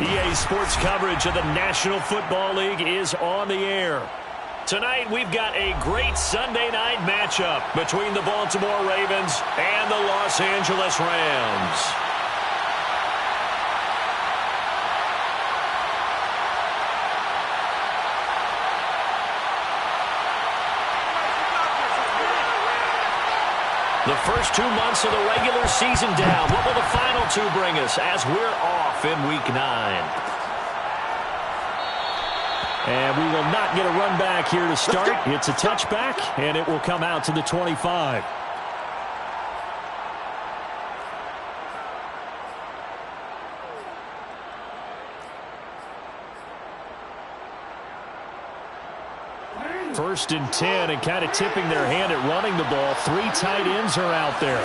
EA Sports coverage of the National Football League is on the air. Tonight, we've got a great Sunday night matchup between the Baltimore Ravens and the Los Angeles Rams. The first 2 months of the regular season down. What will the final two bring us as we're off in Week 9? And we will not get a run back here to start. It's a touchback, and it will come out to the 25. First and 10, and kind of tipping their hand at running the ball. 3 tight ends are out there.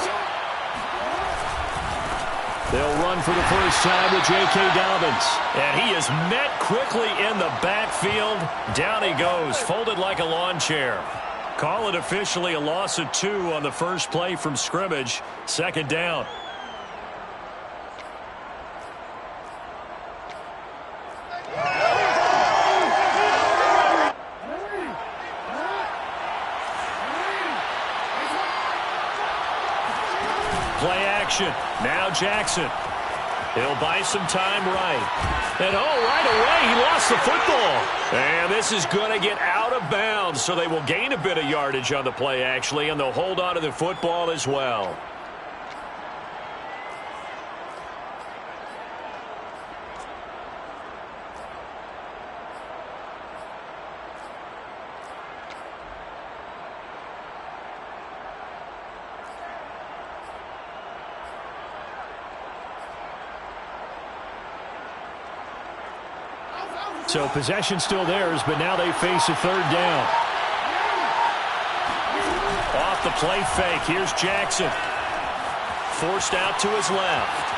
They'll run for the first time with J.K. Dobbins. And he is met quickly in the backfield. Down he goes, folded like a lawn chair. Call it officially a loss of 2 on the first play from scrimmage. Second down. Play action. Now Jackson. He'll buy some time right. And right away, he lost the football. And this is going to get out of bounds, so they will gain a bit of yardage on the play, actually, and they'll hold on to the football as well. So possession still theirs, but now they face a third down. Off the play fake, here's Jackson. forced out to his left.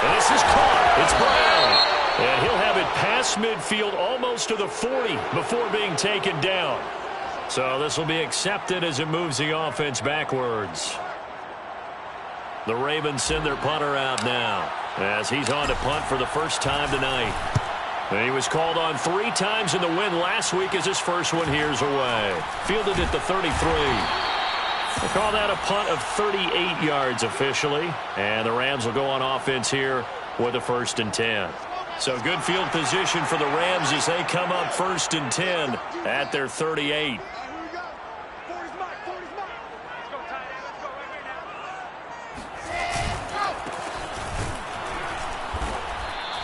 And this is caught. It's Brown. And he'll have it past midfield almost to the 40 before being taken down. So this will be accepted as it moves the offense backwards. The Ravens send their punter out now as he's on to punt for the first time tonight. And he was called on 3 times in the win last week as his first one here's away. Fielded at the 33. They call that a punt of 38 yards officially. And the Rams will go on offense here with a 1st and 10. So good field position for the Rams as they come up 1st and 10 at their 38.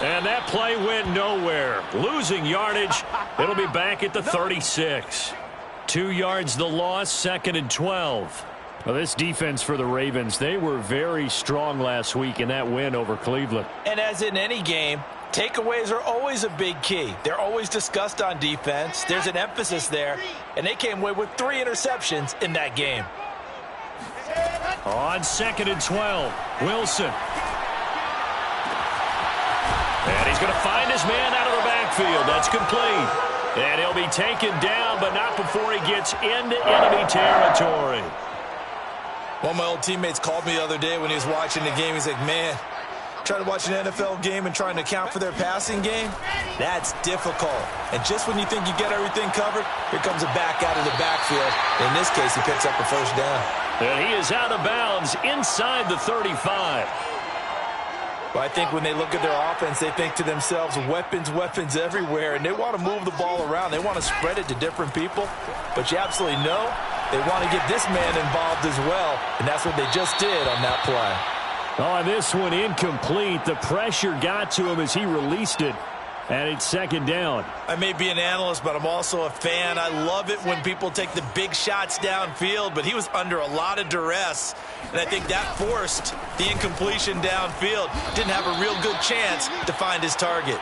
And that play went nowhere. Losing yardage. It'll be back at the 36. 2 yards the loss, 2nd and 12. Well, this defense for the Ravens, they were very strong last week in that win over Cleveland. And as in any game, takeaways are always a big key. They're always discussed on defense. There's an emphasis there. And they came away with 3 interceptions in that game. On 2nd and 12, Wilson. And he's going to find his man out of the backfield. That's complete. And he'll be taken down, but not before he gets into enemy territory. One of my old teammates called me the other day when he was watching the game. He's like, man, trying to watch an NFL game and trying to account for their passing game, that's difficult. And just when you think you get everything covered, here comes a back out of the backfield. In this case, he picks up a 1st down. And he is out of bounds inside the 35. Well, I think when they look at their offense, they think to themselves, weapons, weapons everywhere, and they want to move the ball around. They want to spread it to different people, but you absolutely know they want to get this man involved as well, and that's what they just did on that play. Oh, this one incomplete. The pressure got to him as he released it, and it's 2nd down. I may be an analyst, but I'm also a fan. I love it when people take the big shots downfield, but he was under a lot of duress, and I think that forced the incompletion downfield. Didn't have a real good chance to find his target.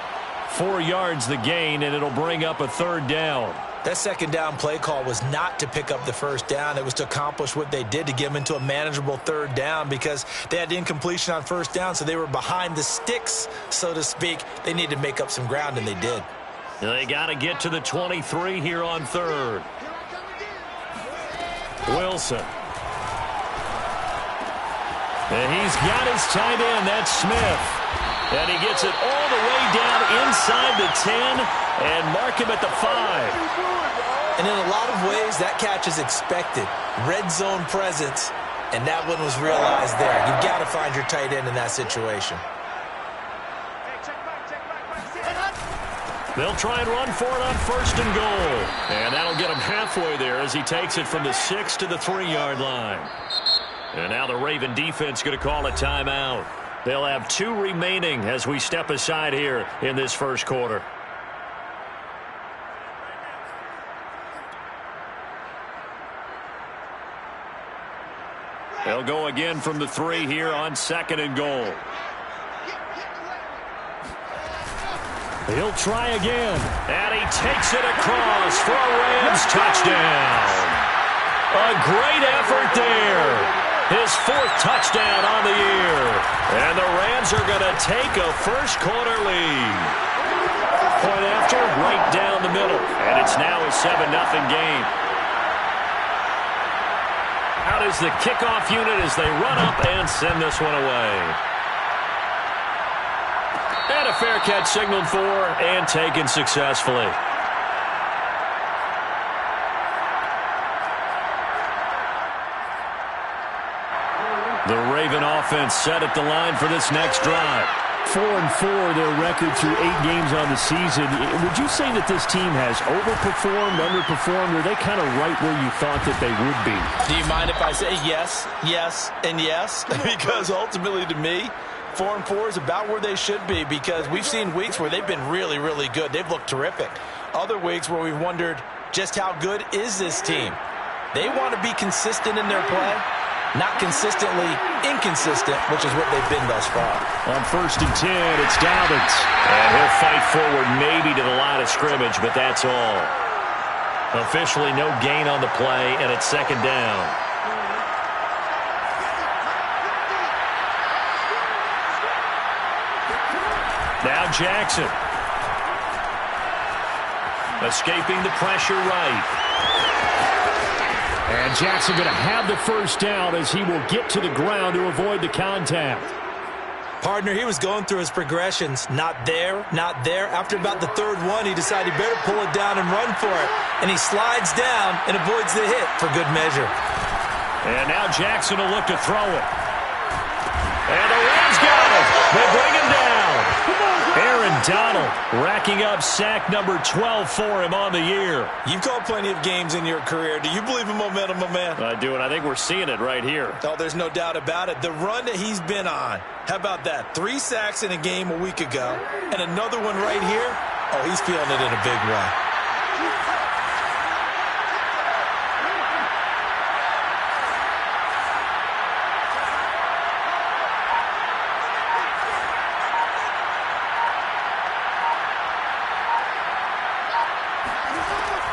4 yards the gain, and it'll bring up a 3rd down. That 2nd down play call was not to pick up the 1st down. It was to accomplish what they did to get them into a manageable 3rd down because they had the incompletion on 1st down, so they were behind the sticks, so to speak. They needed to make up some ground, and they did. They got to get to the 23 here on 3rd. Wilson. And he's got his tight end. That's Smith. And he gets it all the way down inside the 10 and mark him at the 5. And in a lot of ways, that catch is expected. Red zone presence, and that one was realized there. You've got to find your tight end in that situation. They'll try and run for it on 1st and goal. And that'll get him halfway there as he takes it from the 6 to the 3-yard line. And now the Raven defense going to call a timeout. They'll have 2 remaining as we step aside here in this 1st quarter. They'll go again from the 3 here on 2nd and goal. He'll try again. And he takes it across for a Rams touchdown. A great effort there. His 4th touchdown on the year. And the Rams are going to take a 1st quarter lead. Point after, right down the middle. And it's now a 7-0 game. Out is the kickoff unit as they run up and send this one away. And a fair catch signaled for and taken successfully. The Raven offense set at the line for this next drive. 4-4, their record through 8 games on the season. Would you say that this team has overperformed, underperformed, or are they kind of right where you thought that they would be? Do you mind if I say yes, yes, and yes? Because ultimately to me, 4-4 is about where they should be because we've seen weeks where they've been really, really good. They've looked terrific. Other weeks where we've wondered just how good is this team. They want to be consistent in their play. Not consistently inconsistent, which is what they've been thus far. On 1st and 10, it's Dobbins. And he'll fight forward maybe to the line of scrimmage, but that's all. Officially no gain on the play, and it's 2nd down. Jackson. Escaping the pressure right. And Jackson going to have the first down as he will get to the ground to avoid the contact. Partner, he was going through his progressions. Not there, not there. After about the third one, he decided he better pull it down and run for it. And he slides down and avoids the hit for good measure. And now Jackson will look to throw it. And the Rams got him. They bring him down. Aaron Donald racking up sack number 12 for him on the year. You've called plenty of games in your career. Do you believe in momentum, my man? I do, and I think we're seeing it right here. Oh, there's no doubt about it. The run that he's been on. How about that? 3 sacks in a game a week ago, and another one right here. Oh, he's feeling it in a big way.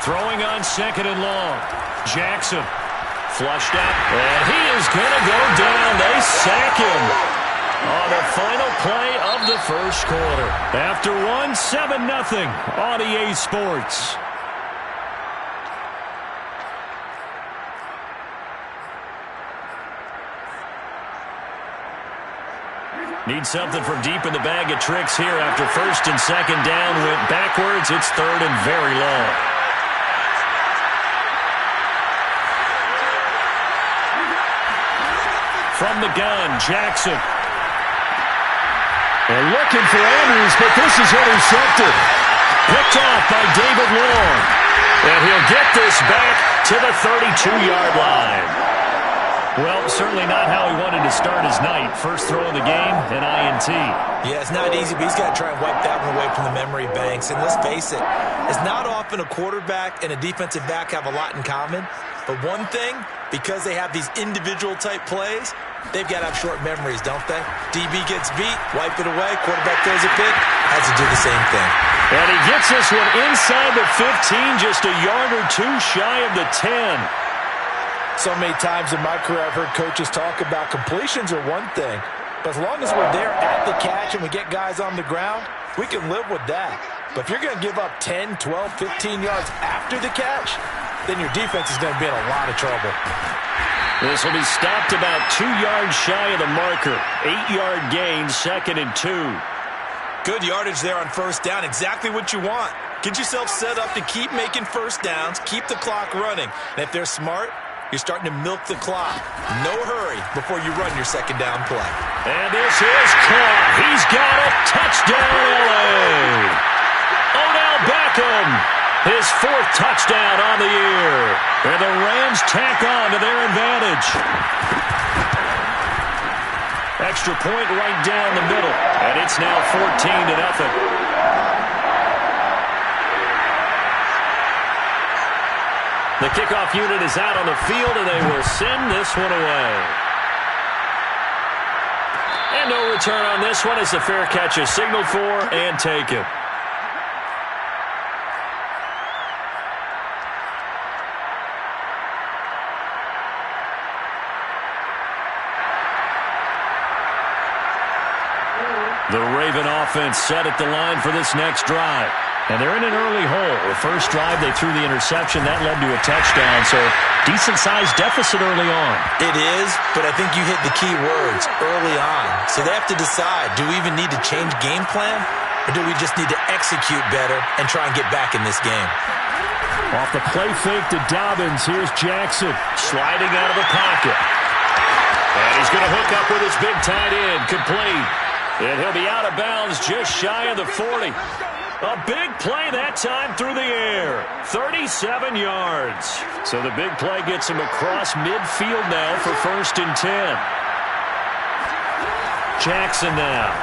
Throwing on second and long. Jackson flushed out, and he is going to go down. They sack him on the final play of the first quarter. After one, 7-0 on EA Sports. Need something from deep in the bag of tricks here after first and second down went backwards. It's third and very long. From the gun, Jackson. They're looking for Andrews, but this is intercepted. Picked off by David Long. And he'll get this back to the 32-yard line. Well, certainly not how he wanted to start his night. First throw of the game, an INT. Yeah, it's not easy, but he's got to try and wipe that one away from the memory banks. And let's face it, it's not often a quarterback and a defensive back have a lot in common. But one thing, because they have these individual-type plays, they've got to have short memories, don't they? DB gets beat, wipe it away, quarterback throws a pick, has to do the same thing. And he gets this one inside the 15, just a yard or two shy of the 10. So many times in my career I've heard coaches talk about completions are one thing, but as long as we're there at the catch and we get guys on the ground, we can live with that. But if you're going to give up 10, 12, 15 yards after the catch, then your defense is going to be in a lot of trouble. This will be stopped about 2 yards shy of the marker. 8-yard gain, second and 2. Good yardage there on first down. Exactly what you want. Get yourself set up to keep making first downs, keep the clock running. And if they're smart, you're starting to milk the clock. No hurry before you run your second down play. And this is caught. He's got it. Touchdown, LA. Odell Beckham. His 4th touchdown on the year. And the Rams tack on to their advantage. Extra point right down the middle. And it's now 14-0. The kickoff unit is out on the field, and they will send this one away. And no return on this one as the fair catch is signaled for and taken. The Raven offense set at the line for this next drive. And they're in an early hole. The first drive, they threw the interception. That led to a touchdown, so decent-sized deficit early on. It is, but I think you hit the key words, early on. So they have to decide, do we even need to change game plan, or do we just need to execute better and try and get back in this game? Off the play fake to Dobbins, here's Jackson. Sliding out of the pocket. And he's going to hook up with his big tight end, complete. And he'll be out of bounds just shy of the 40. A big play that time through the air. 37 yards. So the big play gets him across midfield now for first and 10. Jackson now.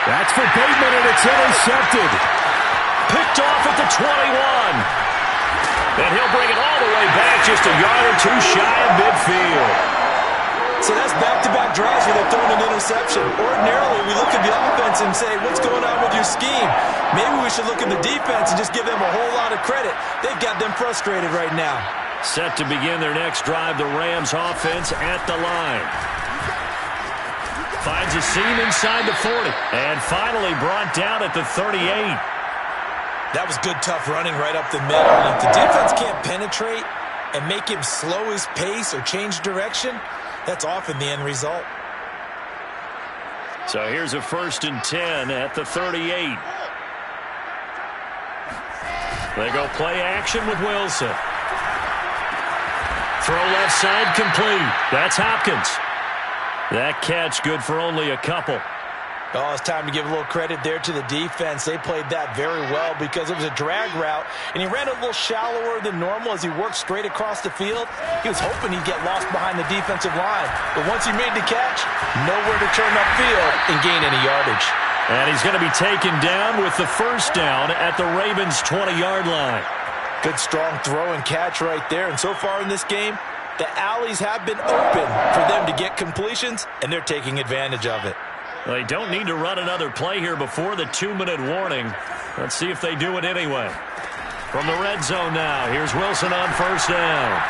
That's for Bateman, and it's intercepted. Picked off at the 21. And he'll bring it all the way back just a yard or two shy of midfield. So that's back-to-back drives where they've thrown an interception. Ordinarily, we look at the offense and say, what's going on with your scheme? Maybe we should look at the defense and just give them a whole lot of credit. They've got them frustrated right now. Set to begin their next drive, the Rams offense at the line. finds a seam inside the 40. And finally brought down at the 38. That was good, tough running right up the middle. And if the defense can't penetrate and make him slow his pace or change direction, that's often the end result. So here's a 1st and 10 at the 38. They go play action with Wilson. Throw left side complete. That's Hopkins. That catch good for only a couple. Oh, it's time to give a little credit there to the defense. They played that very well because it was a drag route, and he ran a little shallower than normal as he worked straight across the field. He was hoping he'd get lost behind the defensive line, but once he made the catch, nowhere to turn upfield and gain any yardage. And he's going to be taken down with the 1st down at the Ravens' 20-yard line. Good, strong throw and catch right there, and so far in this game, the alleys have been open for them to get completions, and they're taking advantage of it. They don't need to run another play here before the 2-minute warning. Let's see if they do it anyway. From the red zone now, here's Wilson on 1st down.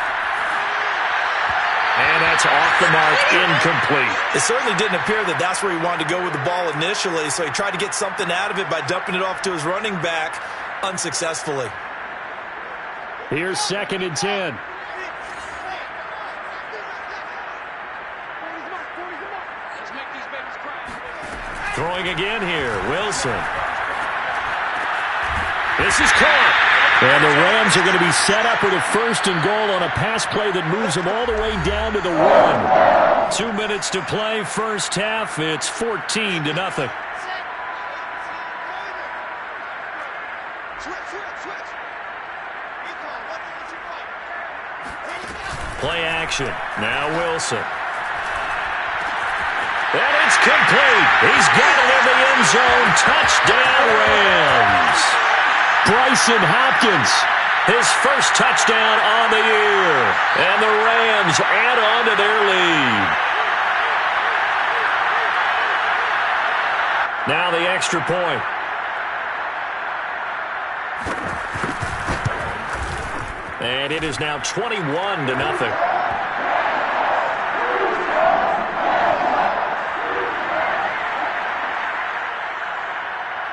And that's off the mark, incomplete. It certainly didn't appear that that's where he wanted to go with the ball initially, so he tried to get something out of it by dumping it off to his running back unsuccessfully. Here's 2nd and 10. Throwing again here, Wilson. This is caught. And the Rams are going to be set up with a 1st and goal on a pass play that moves them all the way down to the 1. 2 minutes to play, first half. It's 14-0. Play action. Now Wilson. And it's complete. He's got it in the end zone. Touchdown, Rams. Bryson Hopkins. His 1st touchdown on the year. And the Rams add on to their lead. Now the extra point. And it is now 21-0.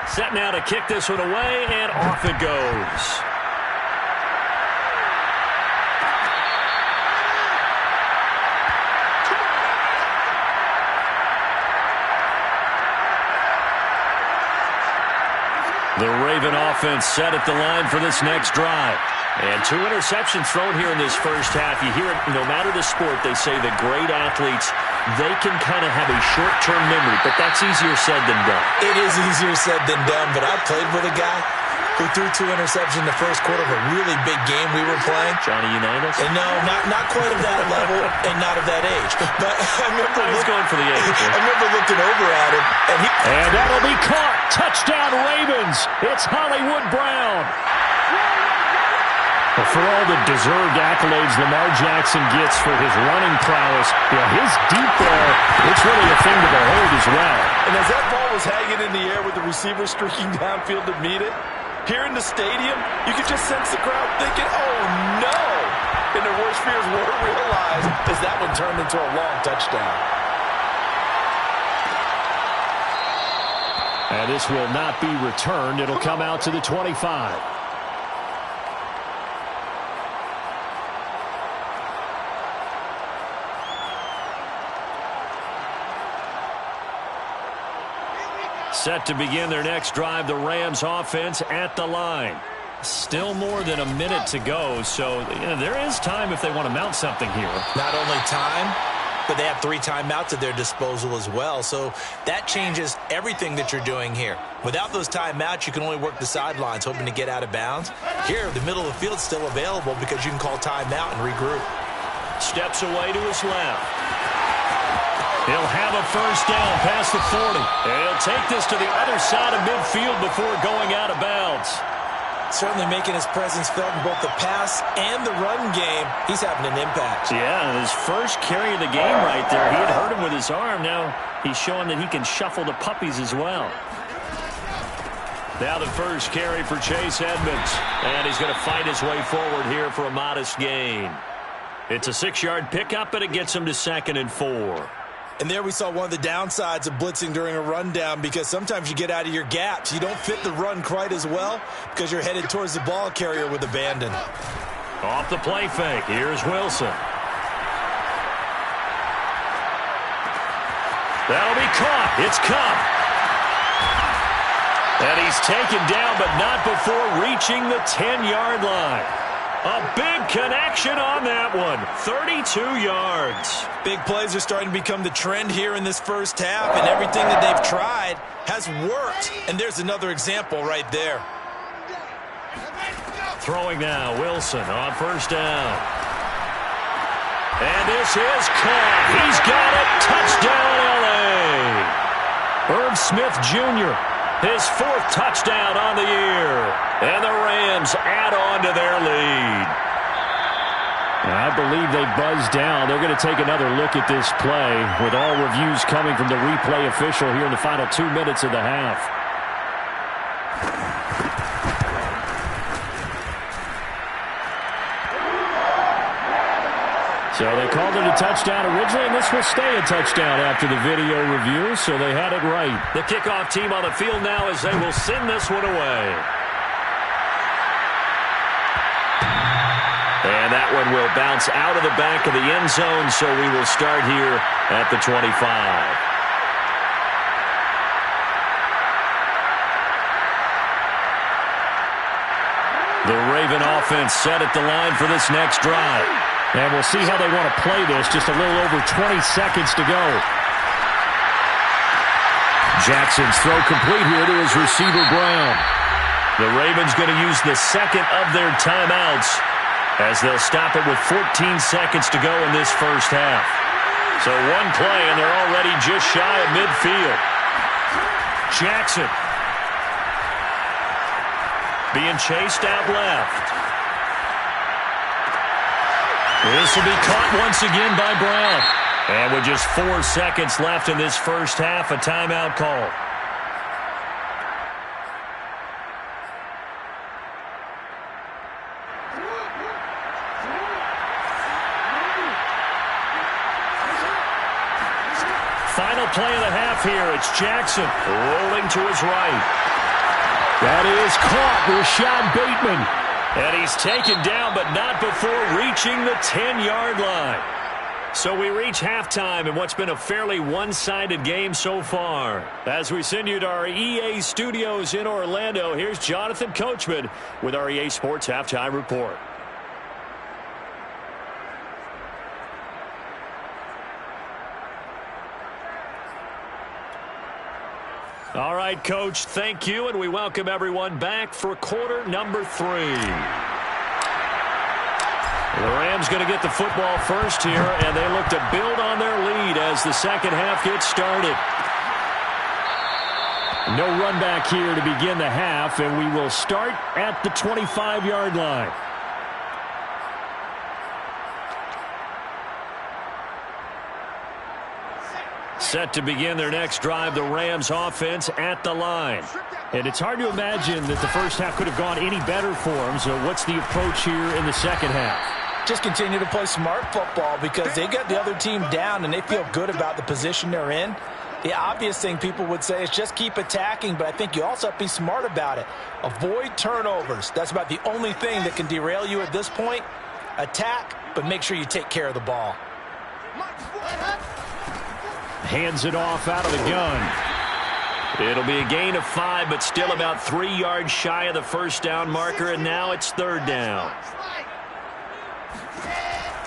Set now to kick this one away, and off it goes. The Raven offense set at the line for this next drive. And 2 interceptions thrown here in this first half. You hear it, no matter the sport, they say the great athletes, they can kind of have a short-term memory, but that's easier said than done. It is easier said than done, but I played with a guy who threw 2 interceptions in the first quarter of a really big game we were playing. Johnny Unitas? And no, not quite at that level and not of that age. But I remember I was going for the age. I remember looking over at him, and that'll be caught. Touchdown, Ravens. It's Hollywood Brown. Well, for all the deserved accolades Lamar Jackson gets for his running prowess, his deep ball, it's really a thing to behold as well. And as that ball was hanging in the air with the receiver streaking downfield to meet it, here in the stadium, you could just sense the crowd thinking, oh, no. And their worst fears were realized as that one turned into a long touchdown. And this will not be returned. It'll come out to the 25. Set to begin their next drive, the Rams offense at the line. Still more than a minute to go, so there is time if they want to mount something here. Not only time, but they have 3 timeouts at their disposal as well, so that changes everything that you're doing here. Without those timeouts, you can only work the sidelines, hoping to get out of bounds. Here, the middle of the field is still available because you can call timeout and regroup. Steps away to his left. He'll have a first down past the 40. And he'll take this to the other side of midfield before going out of bounds. Certainly making his presence felt in both the pass and the run game. He's having an impact. Yeah, his first carry of the game right there. He had hurt him with his arm. Now he's showing that he can shuffle the puppies as well. Now the first carry for Chase Edmonds. And he's going to fight his way forward here for a modest gain. It's a 6-yard pickup, and it gets him to 2nd and 4. And there we saw one of the downsides of blitzing during a rundown, because sometimes you get out of your gaps. You don't fit the run quite as well because you're headed towards the ball carrier with abandon. Off the play fake, here's Wilson. That'll be caught. It's Cup. And he's taken down, but not before reaching the 10-yard line. A big connection on that one. 32 yards. Big plays are starting to become the trend here in this first half, and everything that they've tried has worked. And there's another example right there. Throwing now, Wilson on first down. And this is caught. He's got it. Touchdown, L.A. Irv Smith Jr., his 4th touchdown on the year. And the Rams add on to their lead. I believe they buzzed down. They're going to take another look at this play, with all reviews coming from the replay official here in the final 2 minutes of the half. So they called it a touchdown originally, and this will stay a touchdown after the video review, so they had it right. The kickoff team on the field now as they will send this one away. And that one will bounce out of the back of the end zone, so we will start here at the 25. The Raven offense set at the line for this next drive. And we'll see how they want to play this. Just a little over 20 seconds to go. Jackson's throw complete here to his receiver, Brown. The Ravens going to use the second of their timeouts as they'll stop it with 14 seconds to go in this first half. So one play, and they're already just shy of midfield. Jackson being chased out left. This will be caught once again by Brown. And with just 4 seconds left in this first half, a timeout call. Final play of the half here. It's Jackson rolling to his right. That is caught. Rashad Bateman. And he's taken down, but not before reaching the 10-yard line. So we reach halftime in what's been a fairly one-sided game so far. As we send you to our EA studios in Orlando, here's Jonathan Coachman with our EA Sports Halftime Report. All right, Coach, thank you, and we welcome everyone back for quarter number 3. The Rams going to get the football first here, and they look to build on their lead as the second half gets started. No run back here to begin the half, and we will start at the 25-yard line. Set to begin their next drive, the Rams offense at the line. And it's hard to imagine that the first half could have gone any better for them. So what's the approach here in the second half? Just continue to play smart football because they got the other team down and they feel good about the position they're in. The obvious thing people would say is just keep attacking, but I think you also have to be smart about it. Avoid turnovers. That's about the only thing that can derail you at this point. Attack, but make sure you take care of the ball. Hands it off out of the gun. It'll be a gain of 5, but still about 3 yards shy of the first down marker, and now it's third down.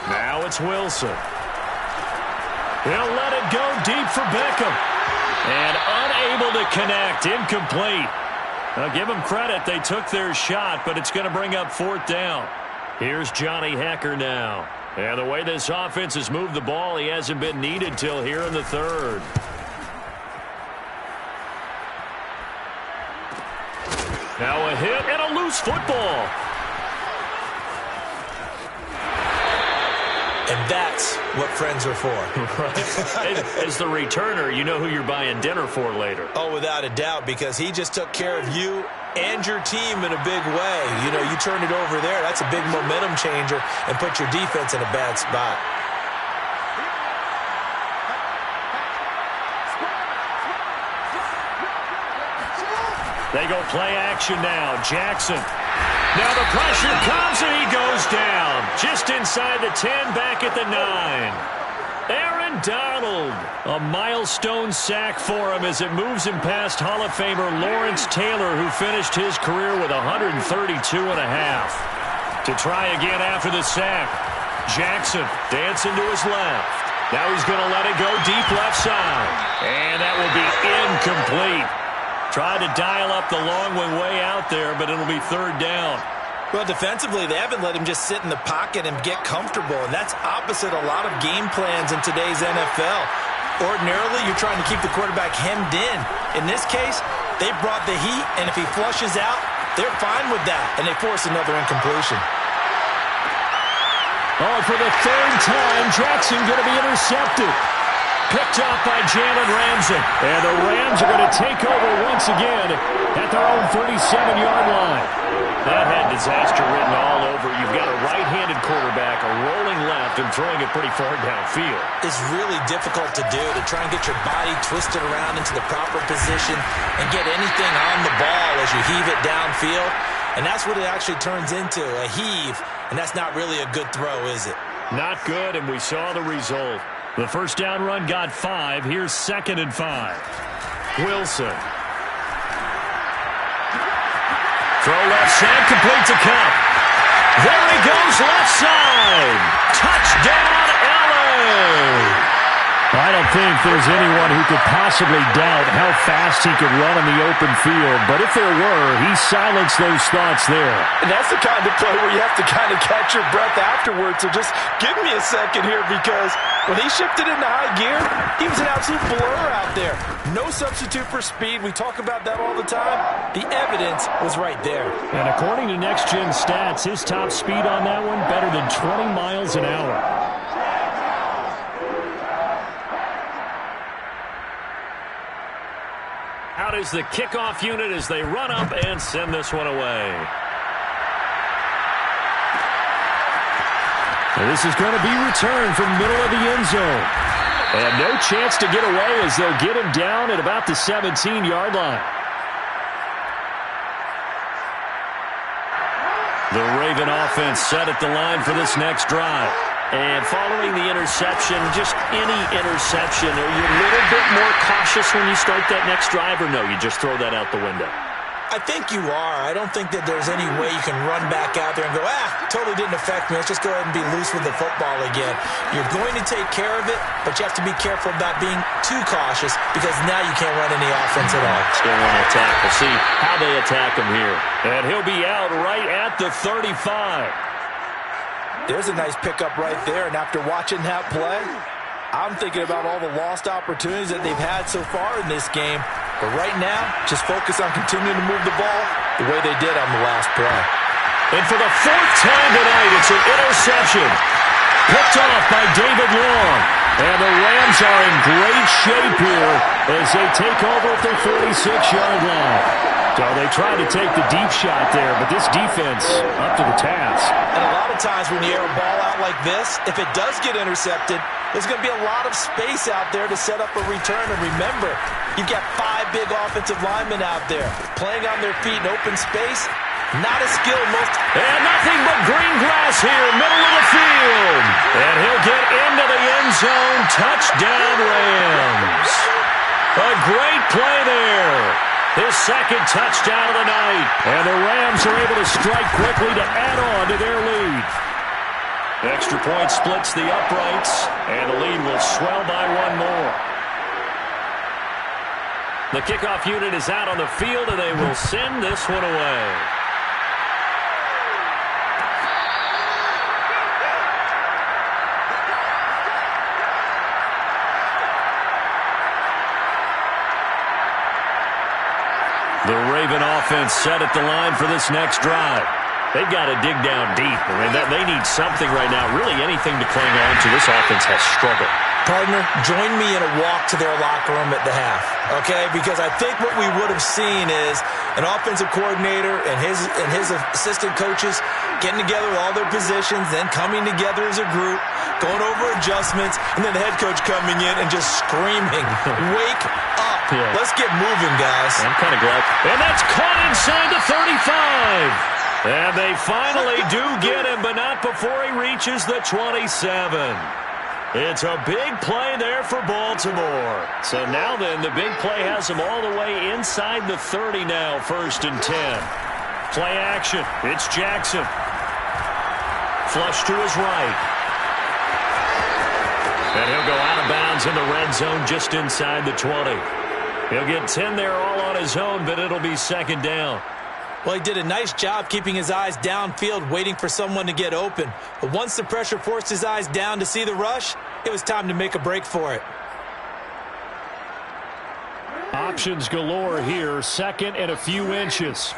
Now it's Wilson. He'll let it go deep for Beckham. And unable to connect, incomplete. I'll give them credit, they took their shot, but it's going to bring up fourth down. Here's Johnny Hekker now. And the way this offense has moved the ball, he hasn't been needed till here in the third. Now a hit and a loose football. And that's what friends are for. Right. As the returner, you know who you're buying dinner for later. Oh, without a doubt, because he just took care of you and your team in a big way. You know, you turn it over there, that's a big momentum changer and put your defense in a bad spot. They go play action now. Jackson. Now the pressure comes and he goes down. Just inside the 10, back at the 9. Aaron Donald. A milestone sack for him as it moves him past Hall of Famer Lawrence Taylor, who finished his career with 132 and a half. To try again after the sack. Jackson dancing to his left. Now he's going to let it go deep left side. And that will be incomplete. Tried to dial up the long one way out there, but it'll be third down. Well, defensively, they haven't let him just sit in the pocket and get comfortable, and that's opposite a lot of game plans in today's NFL. Ordinarily, you're trying to keep the quarterback hemmed in. In this case, they brought the heat, and if he flushes out, they're fine with that, and they force another incompletion. Oh, for the third time, Jackson going to be intercepted. Picked off by Jalen Ramsey. And the Rams are going to take over once again at their own 37-yard line. That had disaster written all over. You've got a right-handed quarterback, a rolling left, and throwing it pretty far downfield. It's really difficult to do, to try and get your body twisted around into the proper position and get anything on the ball as you heave it downfield. And that's what it actually turns into, a heave. And that's not really a good throw, is it? Not good, and we saw the result. The first down run got 5. Here's 2nd and 5. Wilson. Throw left side, complete to Cup. There he goes, left side. Touchdown, LA. I don't think there's anyone who could possibly doubt how fast he could run on the open field. But if there were, he silenced those thoughts there. And that's the kind of play where you have to kind of catch your breath afterwards. So just give me a second here, because when he shifted into high gear, he was an absolute blur out there. No substitute for speed. We talk about that all the time. The evidence was right there. And according to Next Gen Stats, his top speed on that one better than 20 miles an hour. Out is the kickoff unit as they run up and send this one away. And this is going to be returned from middle of the end zone. And no chance to get away as they'll get him down at about the 17-yard line. The Raven offense set at the line for this next drive. And following the interception, just any interception, are you a little bit more cautious when you start that next drive, or no, you just throw that out the window? I think you are. I don't think that there's any way you can run back out there and go, totally didn't affect me. Let's just go ahead and be loose with the football again. You're going to take care of it, but you have to be careful about being too cautious, because now you can't run any offense at all. Still want to attack. We'll see how they attack him here. And he'll be out right at the 35. There's a nice pickup right there, and after watching that play, I'm thinking about all the lost opportunities that they've had so far in this game. But right now, just focus on continuing to move the ball the way they did on the last play. And for the 4th time tonight, it's an interception. Picked off by David Long. And the Rams are in great shape here as they take over at their 46-yard line. So they tried to take the deep shot there, but this defense up to the task. And a lot of times when you air a ball out like this, if it does get intercepted, there's going to be a lot of space out there to set up a return. And remember, you've got 5 big offensive linemen out there playing on their feet in open space. Not a skill most. And nothing but green grass here, middle of the field. And he'll get into the end zone. Touchdown, Rams. A great play there. His 2nd touchdown of the night. And the Rams are able to strike quickly to add on to their lead. Extra point splits the uprights, and the lead will swell by 1 more. The kickoff unit is out on the field, and they will send this one away. The Raven offense set at the line for this next drive. They've got to dig down deep. I mean, they need something right now, really anything to cling on to. This offense has struggled. Partner, join me in a walk to their locker room at the half, okay? Because I think what we would have seen is an offensive coordinator and his assistant coaches getting together with all their positions, then coming together as a group, going over adjustments, and then the head coach coming in and just screaming, "Wake up." Yeah. Let's get moving, guys. I'm kind of glad. And that's caught inside the 35. And they finally do get him, but not before he reaches the 27. It's a big play there for Baltimore. So now then, the big play has him all the way inside the 30 now, 1st and 10. Play action. It's Jackson. Flush to his right. And he'll go out of bounds in the red zone just inside the 20. He'll get 10 there all on his own, but it'll be 2nd down. Well, he did a nice job keeping his eyes downfield, waiting for someone to get open. But once the pressure forced his eyes down to see the rush, it was time to make a break for it. Options galore here. 2nd and a few inches.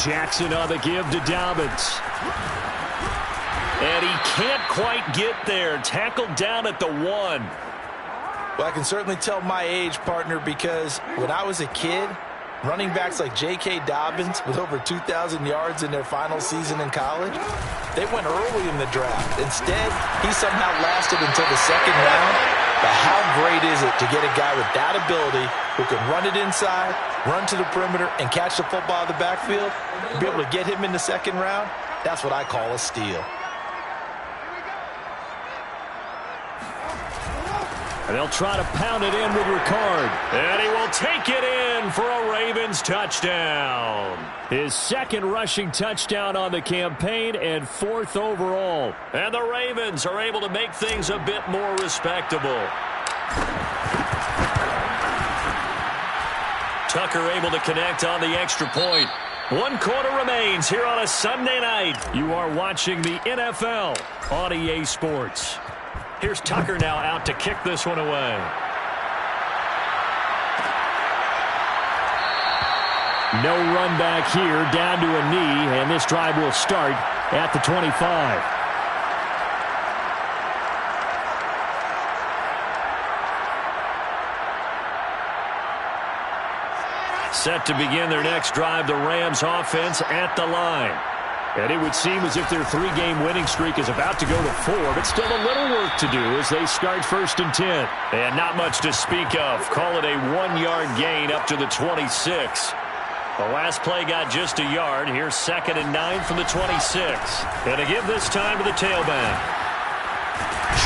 Jackson on the give to Dobbins. And he can't quite get there. Tackled down at the 1. Well, I can certainly tell my age, partner, because when I was a kid, running backs like J.K. Dobbins with over 2,000 yards in their final season in college, they went early in the draft. Instead, he somehow lasted until the 2nd round. But how great is it to get a guy with that ability who can run it inside, run to the perimeter, and catch the football in the backfield? Be able to get him in the 2nd round? That's what I call a steal. And they'll try to pound it in with Ricard. And he will take it in for a Ravens touchdown. His 2nd rushing touchdown on the campaign and 4th overall. And the Ravens are able to make things a bit more respectable. Tucker able to connect on the extra point. 1 quarter remains here on a Sunday night. You are watching the NFL on EA Sports. Here's Tucker now out to kick this one away. No run back here, down to a knee, and this drive will start at the 25. Set to begin their next drive, the Rams offense at the line. And it would seem as if their 3-game winning streak is about to go to 4, but still a little work to do as they start 1st and 10. And not much to speak of. Call it a 1-yard gain up to the 26. The last play got just a yard. Here's 2nd and 9 from the 26. And to give this time to the tailback.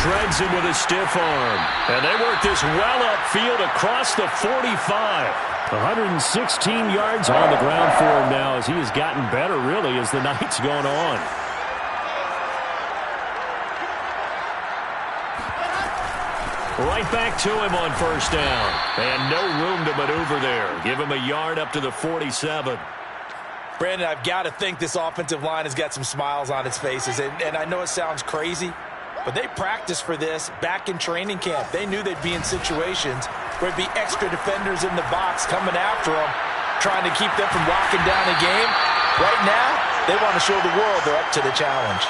Shreds him with a stiff arm. And they work this well upfield across the 45. 116 yards on the ground for him now as he has gotten better, really, as the night's gone on. Right back to him on 1st down. And no room to maneuver there. Give him a yard up to the 47. Brandon, I've got to think this offensive line has got some smiles on its faces. And I know it sounds crazy, but they practiced for this back in training camp. They knew they'd be in situations where it'd be extra defenders in the box coming after them, trying to keep them from locking down a game. Right now, they want to show the world they're up to the challenge.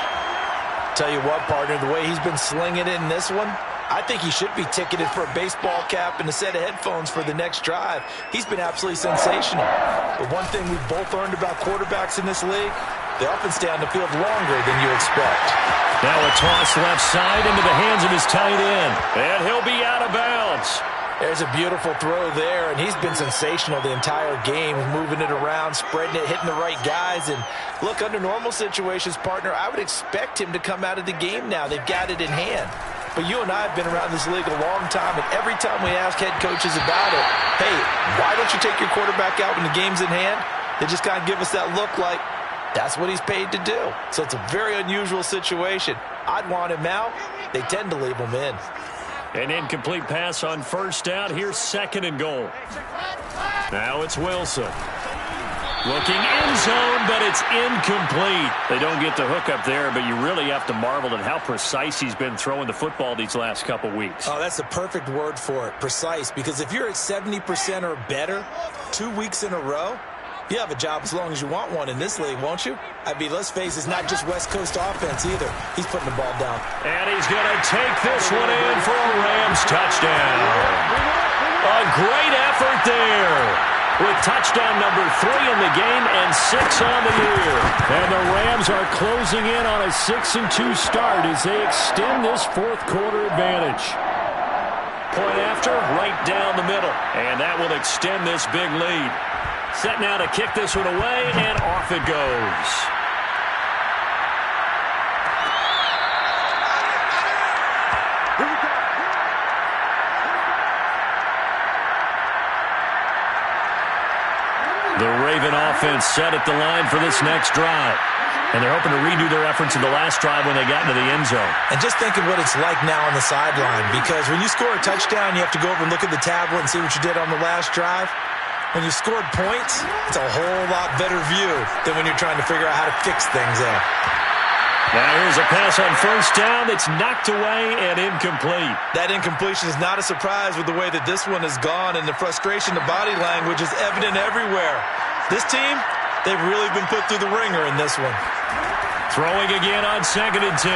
Tell you what, partner, the way he's been slinging it in this one, I think he should be ticketed for a baseball cap and a set of headphones for the next drive. He's been absolutely sensational. But one thing we've both learned about quarterbacks in this league, they often stay on the field longer than you expect. Now a toss left side into the hands of his tight end. And he'll be out of bounds. There's a beautiful throw there, and he's been sensational the entire game, moving it around, spreading it, hitting the right guys. And look, under normal situations, partner, I would expect him to come out of the game now. They've got it in hand. But you and I have been around this league a long time, and every time we ask head coaches about it, hey, why don't you take your quarterback out when the game's in hand? They just kind of give us that look like that's what he's paid to do. So it's a very unusual situation. I'd want him out. They tend to leave him in. An incomplete pass on 1st down. Here's 2nd and goal. Now it's Wilson. Looking end zone, but it's incomplete. They don't get the hook up there, but you really have to marvel at how precise he's been throwing the football these last couple weeks. Oh, that's the perfect word for it, precise. Because if you're at 70% or better 2 weeks in a row, you have a job as long as you want one in this league, won't you? I mean, let's face it, it's not just West Coast offense either. He's putting the ball down. And he's going to take this one in for a Rams touchdown. A great effort there, with touchdown number 3 in the game and 6 on the year. And the Rams are closing in on a 6-2 start as they extend this 4th quarter advantage. Point after, right down the middle. And that will extend this big lead. Set now to kick this one away, and off it goes. The Raven offense set at the line for this next drive. And they're hoping to redo their efforts in the last drive when they got into the end zone. And just think of what it's like now on the sideline, because when you score a touchdown, you have to go over and look at the tablet and see what you did on the last drive. When you scored points, it's a whole lot better view than when you're trying to figure out how to fix things up. Now here's a pass on first down. It's knocked away and incomplete. That incompletion is not a surprise with the way that this one has gone, and the frustration, the body language is evident everywhere. This team, they've really been put through the ringer in this one. Throwing again on 2nd and 10.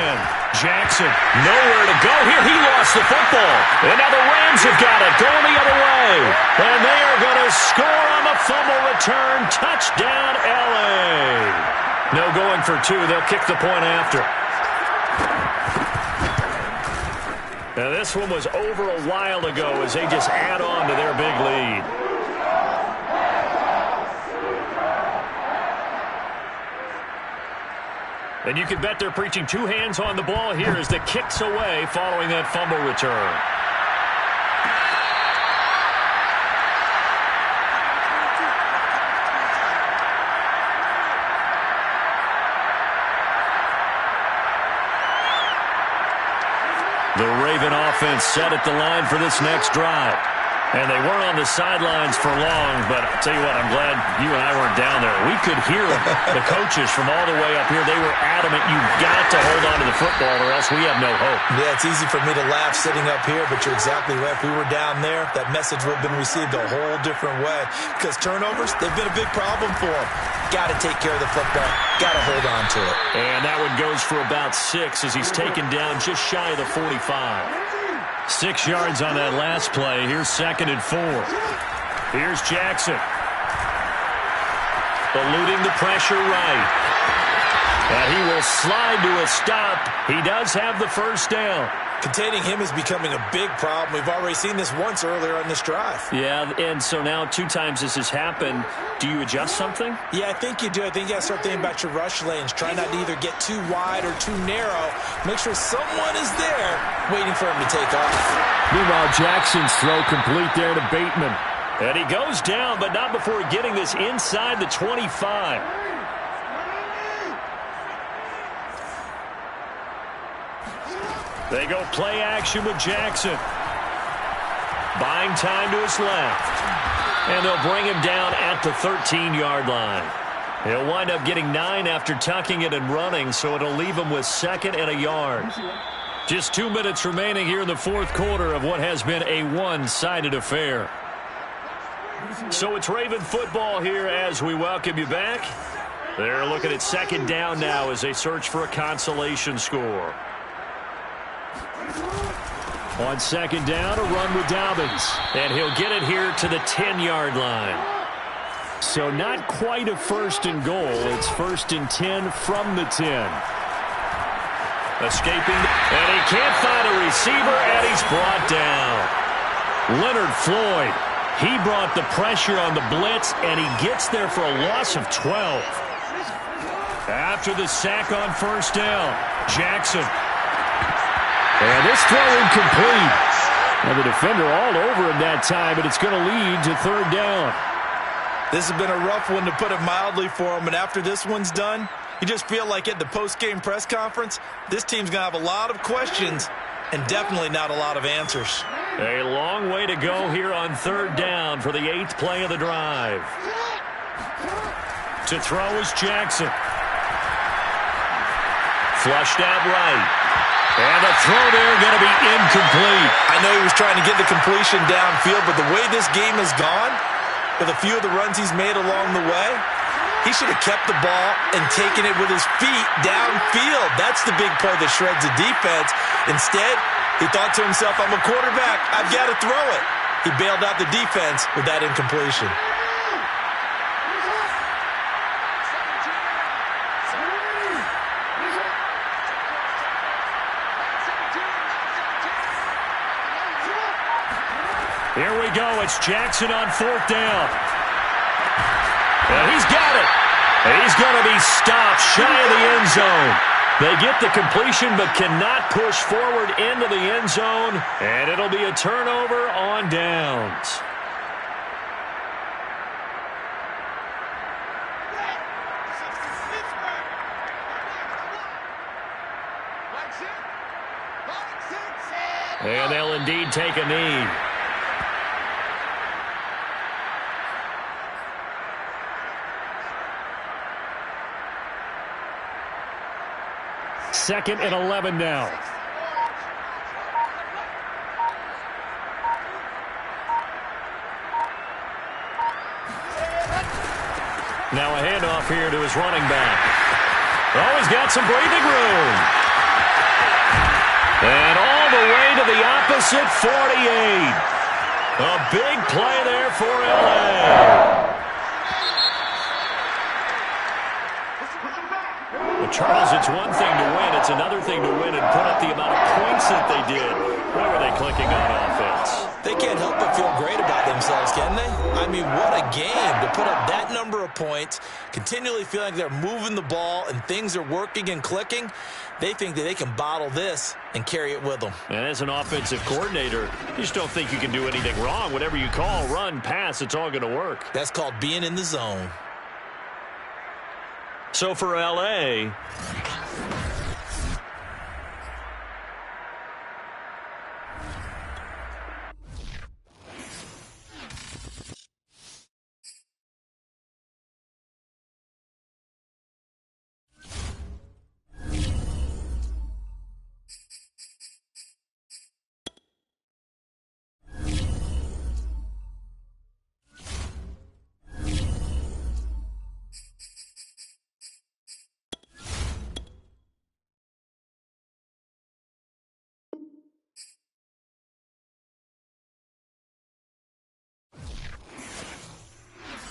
Jackson, nowhere to go here. He lost the football. And now the Rams have got it, going the other way. And they are going to score on the fumble return. Touchdown, L.A. No going for two. They'll kick the point after. Now this one was over a while ago as they just add on to their big lead. And you can bet they're preaching two hands on the ball here as the kick's away following that fumble return. The Raven offense set at the line for this next drive. And they weren't on the sidelines for long, but I'll tell you what, I'm glad you and I weren't down there. We could hear them, the coaches from all the way up here. They were adamant, you've got to hold on to the football or else we have no hope. Yeah, it's easy for me to laugh sitting up here, but you're exactly right. If we were down there, that message would have been received a whole different way. Because turnovers, they've been a big problem for them. Got to take care of the football. Got to hold on to it. And that one goes for about 6 as he's taken down just shy of the 45. 6 yards on that last play. Here's 2nd and 4. Here's Jackson. Eluding the pressure right. And he will slide to a stop. He does have the first down. Containing him is becoming a big problem. We've already seen this once earlier on this drive. Yeah, and so now 2 times this has happened. Do you adjust something? Yeah, I think you do. I think you got to start thinking about your rush lanes. Try not to either get too wide or too narrow. Make sure someone is there waiting for him to take off. Meanwhile, Jackson's throw complete there to Bateman. And he goes down, but not before getting this inside the 25. They go play action with Jackson. Buying time to his left. And they'll bring him down at the 13-yard line. He'll wind up getting 9 after tucking it and running, so it'll leave him with 2nd and a yard. Just 2 minutes remaining here in the fourth quarter of what has been a one-sided affair. So it's Raven football here as we welcome you back. They're looking at 2nd down now as they search for a consolation score. On 2nd down, a run with Dobbins. And he'll get it here to the 10-yard line. So not quite a 1st and goal. It's 1st and 10 from the 10. Escaping, and he can't find a receiver, and he's brought down. Leonard Floyd, he brought the pressure on the blitz, and he gets there for a loss of 12. After the sack on 1st down, Jackson. And this throw incomplete. And the defender all over him that time, but it's going to lead to 3rd down. This has been a rough one, to put it mildly, for him. And after this one's done, you just feel like at the post-game press conference, this team's going to have a lot of questions and definitely not a lot of answers. A long way to go here on 3rd down for the 8th play of the drive. To throw is Jackson. Flushed out right. And the throw there going to be incomplete. I know he was trying to get the completion downfield, but the way this game has gone, with a few of the runs he's made along the way, he should have kept the ball and taken it with his feet downfield. That's the big play that shreds the defense. Instead, he thought to himself, I'm a quarterback, I've got to throw it. He bailed out the defense with that incompletion. Here we go. It's Jackson on 4th down. And he's got it. He's going to be stopped shy of the end zone. They get the completion but cannot push forward into the end zone. And it'll be a turnover on downs. And they'll indeed take a knee. Second and 11 now. Now a handoff here to his running back. Oh, he's got some breathing room. And all the way to the opposite 48. A big play there for LA. Well, Charles, it's one thing to win. It's another thing to win and put up the amount of points that they did. Where were they clicking on offense? They can't help but feel great about themselves, can they? I mean, what a game to put up that number of points, continually feeling like they're moving the ball and things are working and clicking. They think that they can bottle this and carry it with them. And as an offensive coordinator, you just don't think you can do anything wrong. Whatever you call, run, pass, it's all going to work. That's called being in the zone. So for LA,